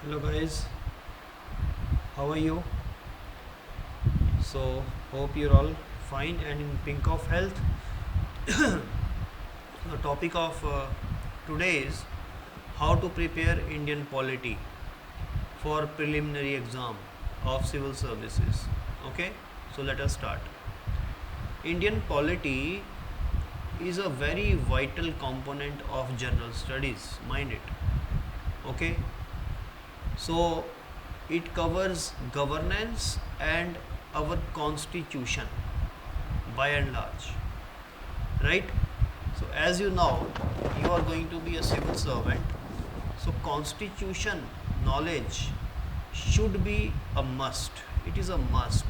Hello guys, how are you? So hope you're all fine and in pink of health. The topic of today is how to prepare Indian polity for preliminary exam of civil services. Okay, so let us start. Indian polity is a very vital component of general studies, mind it. Okay, so it covers governance and our constitution by and large, right? So as you know, you are going to be a civil servant. So constitution knowledge should be a must. It is a must.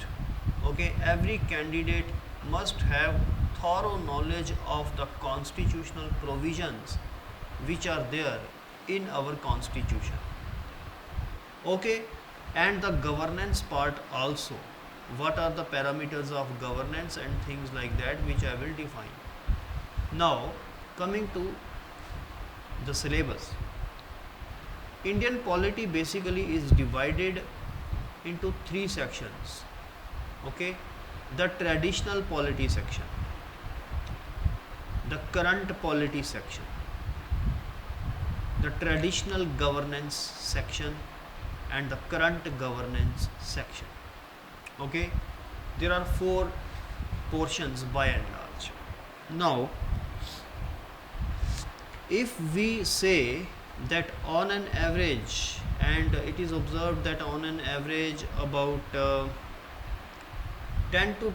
Okay, every candidate must have thorough knowledge of the constitutional provisions which are there in our constitution. Okay, and the governance part also. What are the parameters of governance and things like that which I will define. Now, coming to the syllabus. Indian polity basically is divided into three sections. Okay, the traditional polity section, the current polity section, the traditional governance section, and the current governance section. Okay, there are four portions by and large. Now, if we say that on an average, and it is observed that on an average about 10 to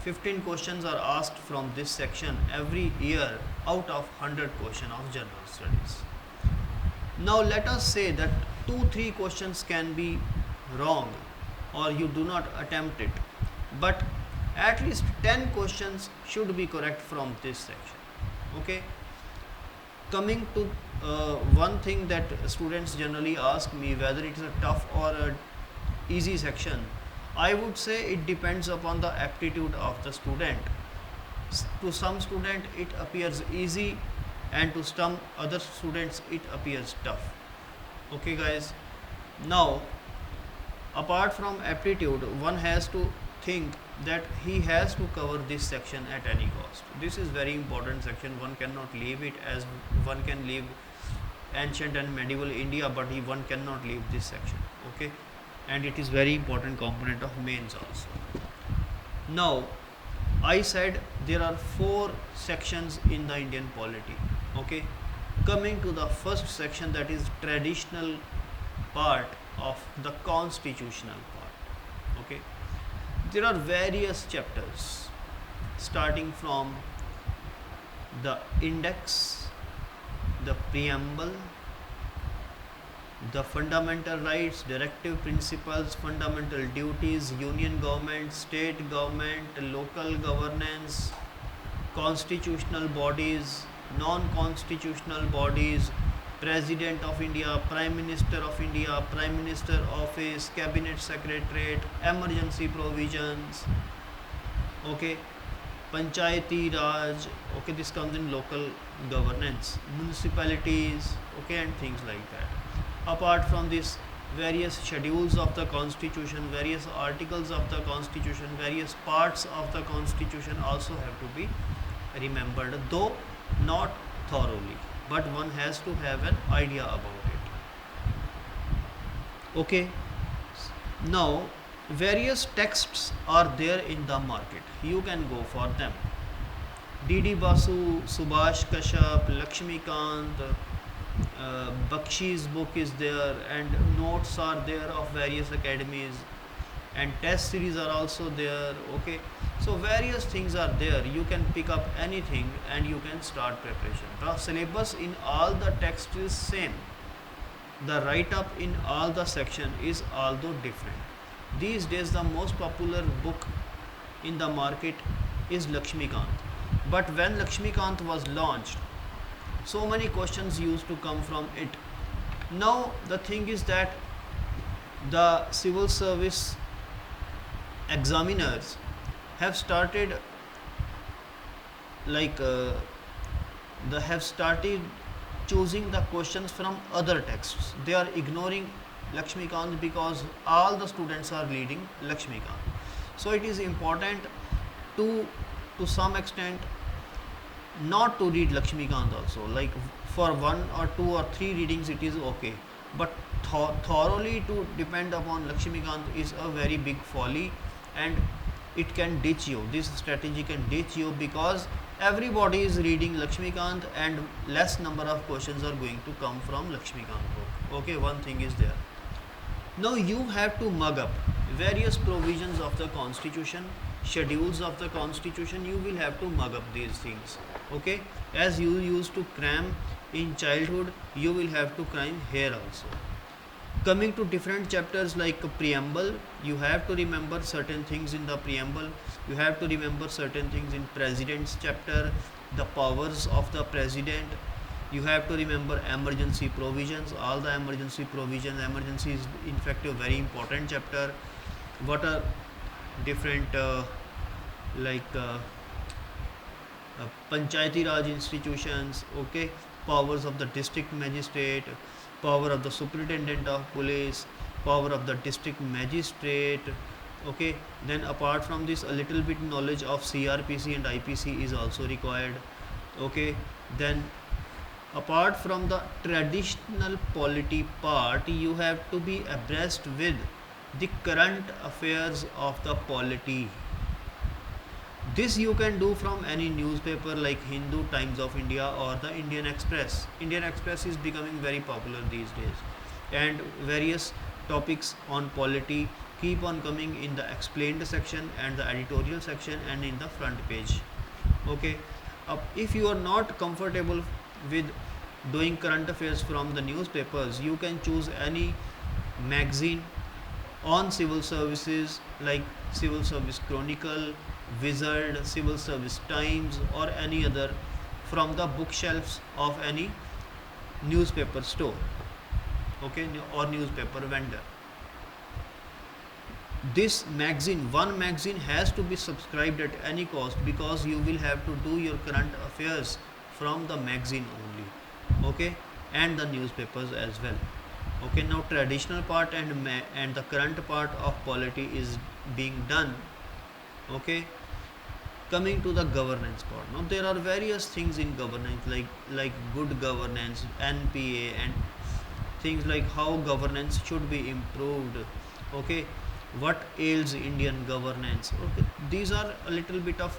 15 questions are asked from this section every year out of 100 questions of general studies. Now let us say that 2-3 questions can be wrong or you do not attempt it, but at least 10 questions should be correct from this section. Okay, coming to one thing that students generally ask me, whether it is a tough or a easy section, I would say it depends upon the aptitude of the student. To some student it appears easy, and to some other students it appears tough. Okay guys, now apart from aptitude, one has to think that he has to cover this section at any cost. This is very important section. One cannot leave it, as one can leave ancient and medieval India, but one cannot leave this section. Okay, and it is very important component of mains also. Now, I said there are four sections in the Indian polity. Okay, coming to the first section, that is traditional part of the constitutional part. Okay, there are various chapters starting from the index, the preamble, the fundamental rights, directive principles, fundamental duties, union government, state government, local governance, constitutional bodies, non-constitutional bodies, President of India, Prime Minister of India, Prime Minister Office, Cabinet Secretariat, emergency provisions, okay, Panchayati Raj, okay, this comes in local governance, municipalities, okay, and things like that. Apart from this, various schedules of the constitution, various articles of the constitution, various parts of the constitution also have to be remembered, though not thoroughly, but one has to have an idea about it. Okay, now various texts are there in the market, you can go for them. DD Basu, Subhash Kashyap, Lakshmikant, Bakshi's book is there, and notes are there of various academies, and test series are also there. Okay, so various things are there, you can pick up anything and you can start preparation. The syllabus in all the text is same, the write up in all the section is although different. These days the most popular book in the market is Lakshmikant, but when Lakshmikant was launched, so many questions used to come from it. Now the thing is that the civil service examiners have started like they have started choosing the questions from other texts. They are ignoring Lakshmikant because all the students are reading Lakshmikant. So it is important to some extent not to read Lakshmikant also. Like for one or two or three readings it is okay, but thoroughly to depend upon Lakshmikant is a very big folly, and it can ditch you. This strategy can ditch you because everybody is reading Lakshmikant and less number of questions are going to come from Lakshmikant book. Okay, one thing is there. Now you have to mug up various provisions of the constitution, schedules of the constitution. You will have to mug up these things. Okay, as you used to cram in childhood, you will have to cram here also. Coming to different chapters like preamble, you have to remember certain things in the preamble. You have to remember certain things in president's chapter, the powers of the president. You have to remember emergency provisions, all the emergency provisions. Emergency is in fact a very important chapter. What are different Panchayati Raj institutions, okay, powers of the district magistrate, power of the superintendent of police, power of the district magistrate, okay. Then apart from this, a little bit knowledge of CRPC and IPC is also required, okay. Then apart from the traditional polity part, you have to be abreast with the current affairs of the polity. This you can do from any newspaper like Hindu, Times of India or the Indian Express. Indian Express is becoming very popular these days, and various topics on polity keep on coming in the explained section and the editorial section and in the front page. Okay, if you are not comfortable with doing current affairs from the newspapers, you can choose any magazine on civil services like Civil Service Chronicle, Wizard, Civil Service Times or any other from the bookshelves of any newspaper store, okay, or newspaper vendor. This magazine, one magazine has to be subscribed at any cost because you will have to do your current affairs from the magazine only, okay, and the newspapers as well. Okay, now traditional part and the current part of polity is being done, okay. Coming to the governance part, now there are various things in governance like good governance, NPA, and things like how governance should be improved, okay, what ails Indian governance, okay. These are a little bit of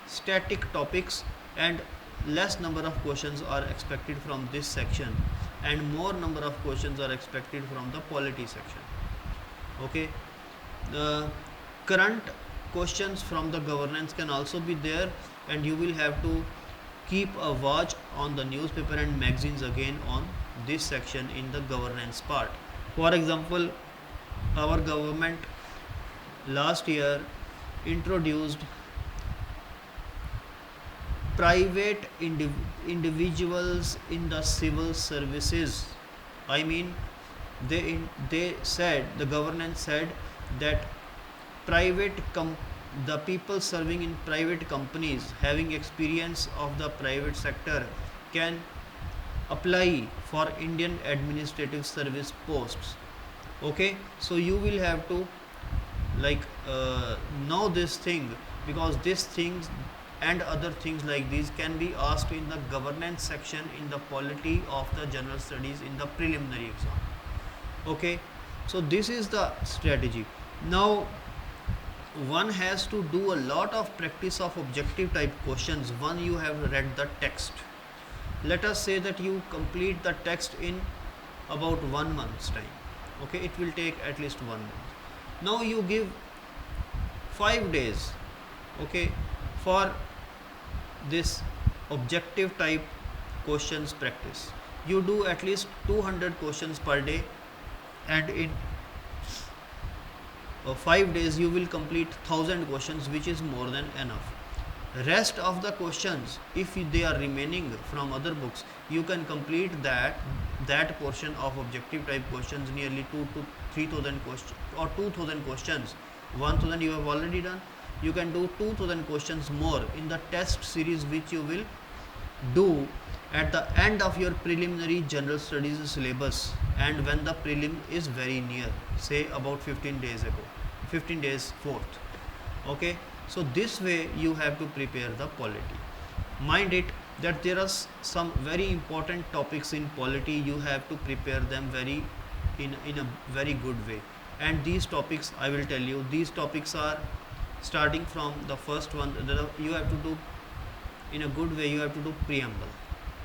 static topics, and less number of questions are expected from this section and more number of questions are expected from the polity section, okay. The current questions from the governance can also be there, and you will have to keep a watch on the newspaper and magazines again on this section in the governance part. For example, our government last year introduced private individuals in the civil services. I mean, they said, the government said that the people serving in private companies having experience of the private sector can apply for Indian administrative service posts, okay. So you will have to know this thing, because these things and other things like these can be asked in the governance section in the polity of the general studies in the preliminary exam, okay. So this is the strategy. Now one has to do a lot of practice of objective type questions. One, you have read the text. Let us say that you complete the text in about 1 month's time, okay. It will take at least 1 month. Now you give 5 days, okay, for this objective type questions practice. You do at least 200 questions per day, and in 5 days you will complete 1000 questions, which is more than enough. Rest of the questions, if they are remaining from other books, you can complete that portion of objective type questions, nearly 2 to 3000 questions or 2000 questions. 1000 you have already done. You can do 2000 questions more in the test series which you will do at the end of your preliminary general studies syllabus, and when the prelim is very near, say about 15 days ago, 15 days forth. Okay, so this way you have to prepare the polity. Mind it that there are some very important topics in polity, you have to prepare them in a very good way. And these topics, I will tell you, these topics are starting from the first one. You have to do in a good way, you have to do preamble.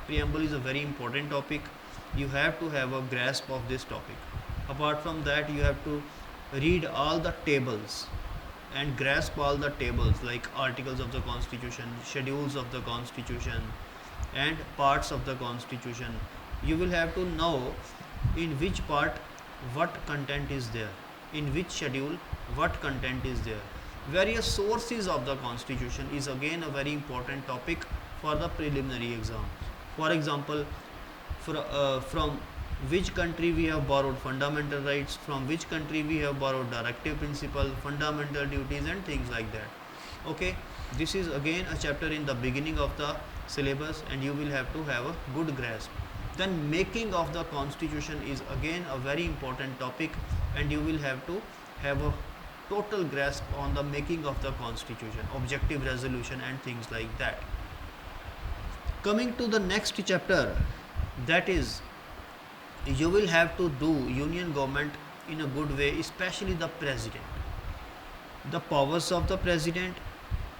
Preamble is a very important topic, you have to have a grasp of this topic. Apart from that, you have to read all the tables and grasp all the tables like articles of the constitution, schedules of the constitution, and parts of the constitution. You will have to know in which part what content is there, in which schedule what content is there. Various sources of the constitution is again a very important topic for the preliminary exam. For example, from which country we have borrowed fundamental rights, from which country we have borrowed directive principle, fundamental duties, and things like that. Okay, this is again a chapter in the beginning of the syllabus, and you will have to have a good grasp. Then making of the constitution is again a very important topic, and you will have to have a total grasp on the making of the constitution, objective resolution, and things like that. Coming to the next chapter, that is, you will have to do union government in a good way, especially the president, the powers of the president,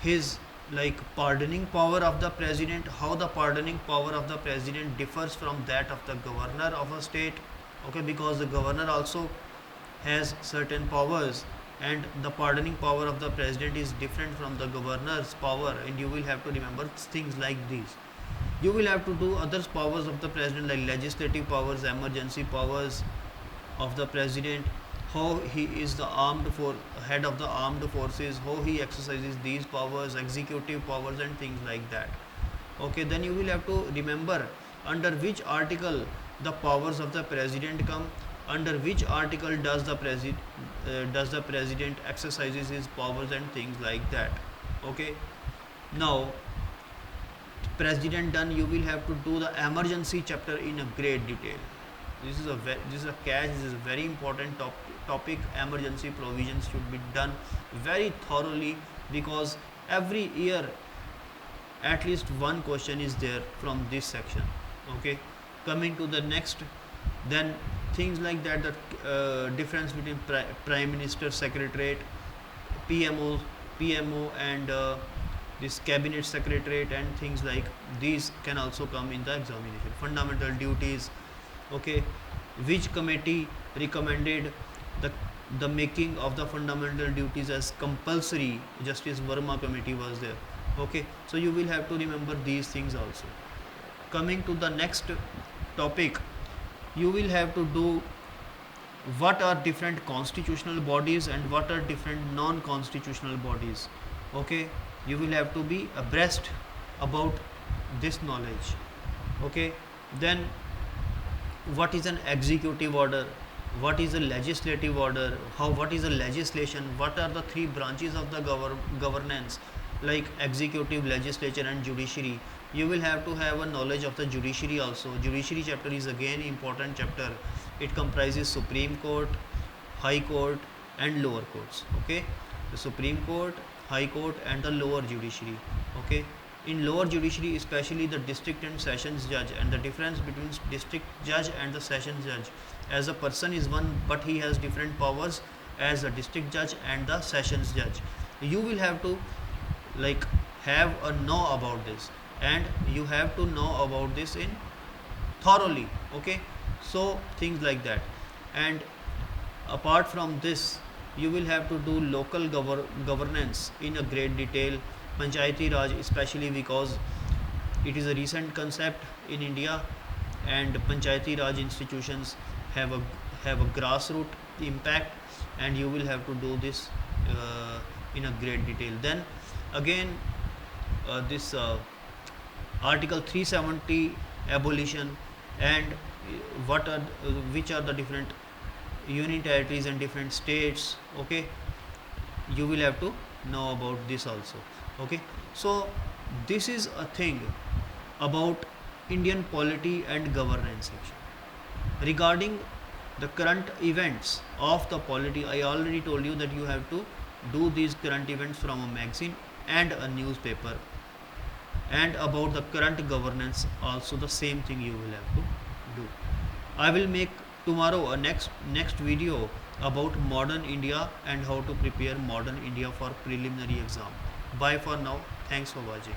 his like pardoning power of the president, how the pardoning power of the president differs from that of the governor of a state. Okay, because the governor also has certain powers, and the pardoning power of the president is different from the governor's power, and you will have to remember things like these. You will have to do other powers of the president like legislative powers, emergency powers of the president, how he is the head of the armed forces, how he exercises these powers, executive powers, and things like that. Okay, then you will have to remember under which article the powers of the president come, under which article does the president exercises his powers, and things like that. Okay, now president done, you will have to do the emergency chapter in a great detail. This is a catch. This is a very important topic. Emergency provisions should be done very thoroughly, because every year at least one question is there from this section. Okay, coming to the next, then things like that, the difference between prime minister secretariat, PMO, and this cabinet secretariat, and things like these can also come in the examination. Fundamental duties. Okay, which committee recommended the making of the fundamental duties as compulsory? Justice Verma committee was there. Okay, so you will have to remember these things also. Coming to the next topic, you will have to do what are different constitutional bodies and what are different non-constitutional bodies. Okay, you will have to be abreast about this knowledge. Okay, then what is an executive order, what is a legislative order, what is a legislation, what are the three branches of the governance like executive, legislature, and judiciary. You will have to have a knowledge of the judiciary also. Judiciary chapter is again important chapter. It comprises Supreme Court, High Court, and lower courts. Okay, the Supreme Court, High Court, and the lower judiciary. Okay, in lower judiciary, especially the district and sessions judge, and the difference between district judge and the sessions judge, as a person is one, but he has different powers as a district judge and the sessions judge. You will have to like have a know about this, and you have to know about this in thoroughly. Okay, so things like that. And apart from this, you will have to do local governance in a great detail. Panchayati Raj, especially because it is a recent concept in India, and Panchayati Raj institutions have a grassroots impact, and you will have to do this in a great detail. Then again, this Article 370 abolition, and which are the different union territories and different states. Okay, you will have to know about this also. Okay, so this is a thing about Indian polity and governance section. Regarding the current events of the polity, I already told you that you have to do these current events from a magazine and a newspaper. And about the current governance, also the same thing you will have to do. I will make tomorrow a next video about modern India and how to prepare modern India for preliminary exam. Bye for now. Thanks for watching.